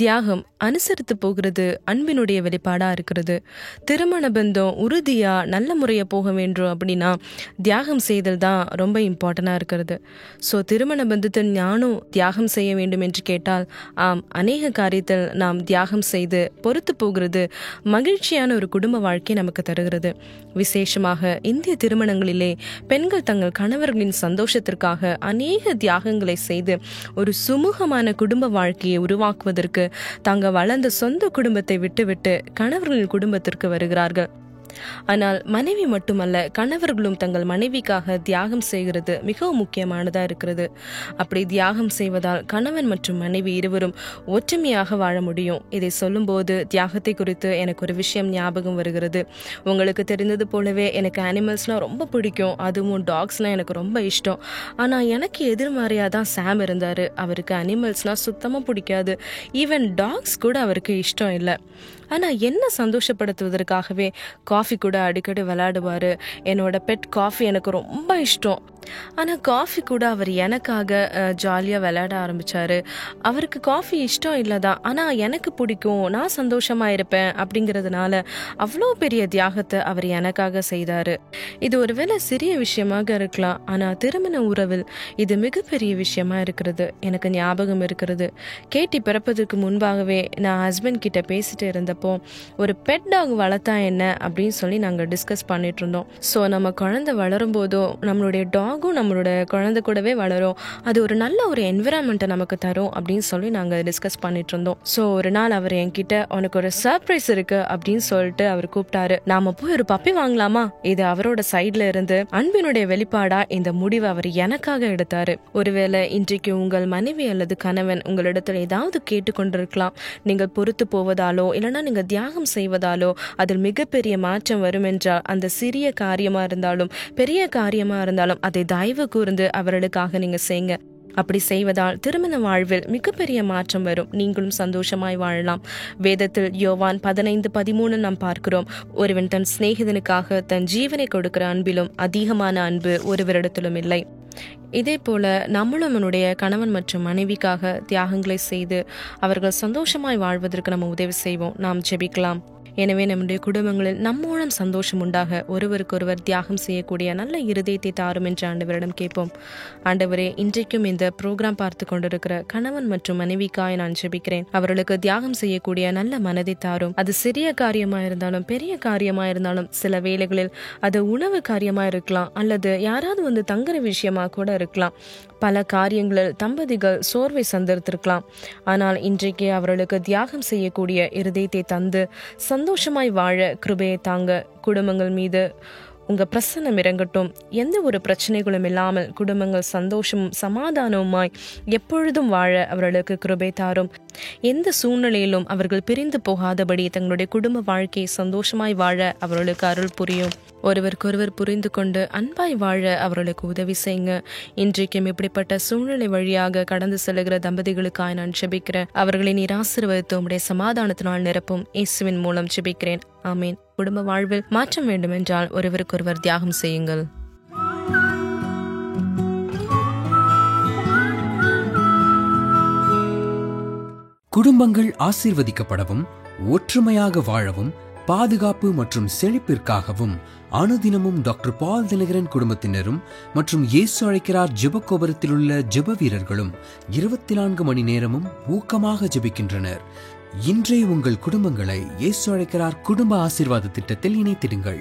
தியாகம் அனுசரித்து போகிறது அன்பினுடைய வெளிப்பாடா இருக்கிறது. திருமண பந்தம் உறுதியா நல்ல முறையா போக வேண்டும் அப்படின்னா தியாகம் செய்தல் தான் ரொம்ப இம்பார்ட்டண்டா இருக்கிறது. ஸோ திருமண பந்தத்தில் ஞானம் தியாகம் செய்ய வேண்டும் என்று கேட்டால், ஆம், அநேக காரியத்தில் நாம் தியாகம் செய்து பொறுத்து போகிறது மகிழ்ச்சியான ஒரு குடும்ப வாழ்க்கை நமக்கு தருகிறது. விசேஷமாக இந்திய திருமணங்களிலே பெண்கள் தங்கள் கணவர்களின் சந்தோஷத்திற்காக அநேக தியாகங்களை செய்து ஒரு சுமூகமான குடும்ப வாழ்க்கையை உருவாக்குவதற்கு தாங்க வளர்ந்த சொந்த குடும்பத்தை விட்டுவிட்டு கணவர்களின் குடும்பத்திற்கு வருகிறார்கள். ஆனால் மனைவி மட்டுமல்ல, கணவர்களும் தங்கள் மனைவிக்காக தியாகம் செய்கிறது மிகவும் முக்கியமானதா இருக்கிறது. அப்படி தியாகம் செய்வதால் கணவன் மற்றும் மனைவி இருவரும் ஒற்றுமையாக வாழ முடியும். இதை சொல்லும்போது தியாகத்தை குறித்து எனக்கு ஒரு விஷயம் ஞாபகம் வருகிறது. உங்களுக்கு தெரிந்தது போலவே எனக்கு அனிமல்ஸ்லாம் ரொம்ப பிடிக்கும், அதுவும் டாக்ஸ்லாம் எனக்கு ரொம்ப இஷ்டம். ஆனால் எனக்கு எதிர்மறையாக தான் சாம் இருந்தார். அவருக்கு அனிமல்ஸ்லாம் சுத்தமாக பிடிக்காது, ஈவன் டாக்ஸ் கூட அவருக்கு இஷ்டம் இல்லை. ஆனால் என்ன சந்தோஷப்படுத்துவதற்காகவே காஃபி கூட அடிக்கடி விளையாடுவார். என்னோட பெட் காஃபி எனக்கு ரொம்ப இஷ்டம். ஆனால் காஃபி கூட அவர் எனக்காக ஜாலியாக விளையாட ஆரம்பித்தார். அவருக்கு காஃபி இஷ்டம் இல்லை தான், ஆனால் எனக்கு பிடிக்கும், நான் சந்தோஷமாக இருப்பேன் அப்படிங்கிறதுனால அவ்வளோ பெரிய தியாகத்தை அவர் எனக்காக செய்தார். இது ஒருவேளை சிறிய விஷயமாக இருக்கலாம், ஆனால் திருமண உறவில் இது மிகப்பெரிய விஷயமா இருக்கிறது. எனக்கு ஞாபகம் இருக்கிறது, கேட்டி பிறப்பதற்கு முன்பாகவே நான் ஹஸ்பண்ட் கிட்ட பேசிட்டு இருந்தப்போ ஒரு பெட் டாக் வளர்த்தா என்ன அப்படின்னு சொல்லி நாங்கள் டிஸ்கஸ் பண்ணிட்டு இருந்தோம். ஸோ நம்ம குழந்தை வளரும் போதும் நம்மளுடைய டாகும் நம்மளோட குழந்தை கூடவே வளரும், அது ஒரு நல்ல ஒரு என்விரான்மெண்ட்டை நமக்கு தரும் அப்படின்னு சொல்லி நாங்கள் டிஸ்கஸ் பண்ணிட்டு இருந்தோம். ஸோ ஒரு நாள் அவர் என்கிட்ட உனக்கு ஒரு சர்ப்ரைஸ் இருக்கு அப்படின்னு சொல்லிட்டு அவர் கூப்பிட்டாரு. நாம போய் ஒரு பப்பி வாங்கலாமா? இது அவரோட சைட்ல இருந்து அன்பினுடைய வெளிப்பாடா இந்த முடிவை அவர் எனக்காக எடுத்தாரு. ஒருவேளை இன்றைக்கு உங்கள் மனைவி அல்லது கணவன் உங்களிடத்தில் ஏதாவது கேட்டுக்கொண்டிருக்கலாம். நீங்கள் பொறுத்து போவதாலோ இல்லைன்னா நீங்க தியாகம் செய்வதாலோ அதில் மிகப்பெரிய மாற்றம் வரும் என்றால், அந்த சிறிய காரியமா இருந்தாலும் பெரிய காரியமா இருந்தாலும் அதை தயவு கூர்ந்து அவர்களுக்காக நீங்க செய்யுங்க. அப்படி செய்வதால் திருமண வாழ்வில் மிகப்பெரிய மாற்றம் வரும், நீங்களும் சந்தோஷமாய் வாழலாம். வேதத்தில் யோவான் 15:13 நாம் பார்க்கிறோம், ஒருவன் தன் சிநேகிதனுக்காக தன் ஜீவனை கொடுக்கிற அன்பிலும் அதிகமான அன்பு ஒருவரிடத்திலும் இல்லை. இதே போல நம்மளும் நம்மளுடைய கணவன் மற்றும் மனைவிக்காக தியாகங்களை செய்து அவர்கள் சந்தோஷமாய் வாழ்வதற்கு நம்ம உதவி செய்வோம். நாம் ஜெபிக்கலாம். எனவே நம்முடைய குடும்பங்களில் நம்மூலம் சந்தோஷம் உண்டாக ஒருவருக்கொருவர் தியாகம் செய்யக்கூடிய நல்ல இருதயத்தை தாரும் என்று ஆண்டவரிடம் கேட்போம். ஆண்டவரே, இன்றைக்கும் இந்த ப்ரோக்ராம் பார்த்து கொண்டிருக்கிற கணவன் மற்றும் மனைவிக்காய் நான் ஜெபிக்கிறேன். அவர்களுக்கு தியாகம் செய்யக்கூடிய நல்ல மனதை தாரும். அது சிறிய காரியமா இருந்தாலும் பெரிய காரியமா இருந்தாலும், சில வேளைகளில் அது உணவு காரியமா இருக்கலாம், அல்லது யாராவது வந்து தங்குற விஷயமா கூட இருக்கலாம். பல காரியங்களில் தம்பதிகள் சோர்வை சந்தித்திருக்கலாம். ஆனால் இன்றைக்கு அவர்களுக்கு தியாகம் செய்யக்கூடிய இருதயத்தை தந்து சந்தோஷமாய் வாழ கிருபையை தாங்க. குடும்பங்கள் மீது உங்க பிரசன்னம் இறங்கட்டும். எந்த ஒரு பிரச்சனைகளும் இல்லாமல் குடும்பங்கள் சந்தோஷமும் சமாதானவுமாய் எப்பொழுதும் வாழ அவர்களுக்கு கிருபை தாரும். எந்த சூழ்நிலையிலும் அவர்கள் பிரிந்து போகாதபடி தங்களுடைய குடும்ப வாழ்க்கையை சந்தோஷமாய் வாழ அவர்களுக்கு அருள் புரியும். ஒருவருக்கொருவர் புரிந்து கொண்டு அன்பாய் வாழ அவர்களுக்கு உதவி செய்யுங்க. இன்றைக்கும் இப்படிப்பட்ட சூழ்நிலை வழியாக கடந்து செல்கிற தம்பதிகளுக்காய் நான் ஜெபிக்கிறேன். அவர்களை நீர் ஆசீர்வதித்து உம்முடைய சமாதானத்தினால் நிரப்பும். இயேசுவின் மூலம் ஜெபிக்கிறேன். ஆமீன். குடும்ப வாழ்வில் மாற்றம் வேண்டும் என்றால் ஒருவருக்கொருவர் தியாகம் செய்யுங்கள். குடும்பங்கள் ஆசீர்வதிக்கப்படவும் ஒற்றுமையாக வாழவும் பாதுகாப்பு மற்றும் செழிப்பிற்காகவும் அனுதினமும் டாக்டர் பால் தினகரன் குடும்பத்தினரும் மற்றும் இயேசு அழைக்கிறார் ஜெபக்கோபுரத்தில் உள்ள ஜெப வீரர்களும் 24 மணி நேரமும் ஊக்கமாக ஜெபிக்கின்றனர். இன்றைய உங்கள் குடும்பங்களை இயேசு அழைக்கிறார் குடும்ப ஆசீர்வாத திட்டத்தில் இணைத்திடுங்கள்.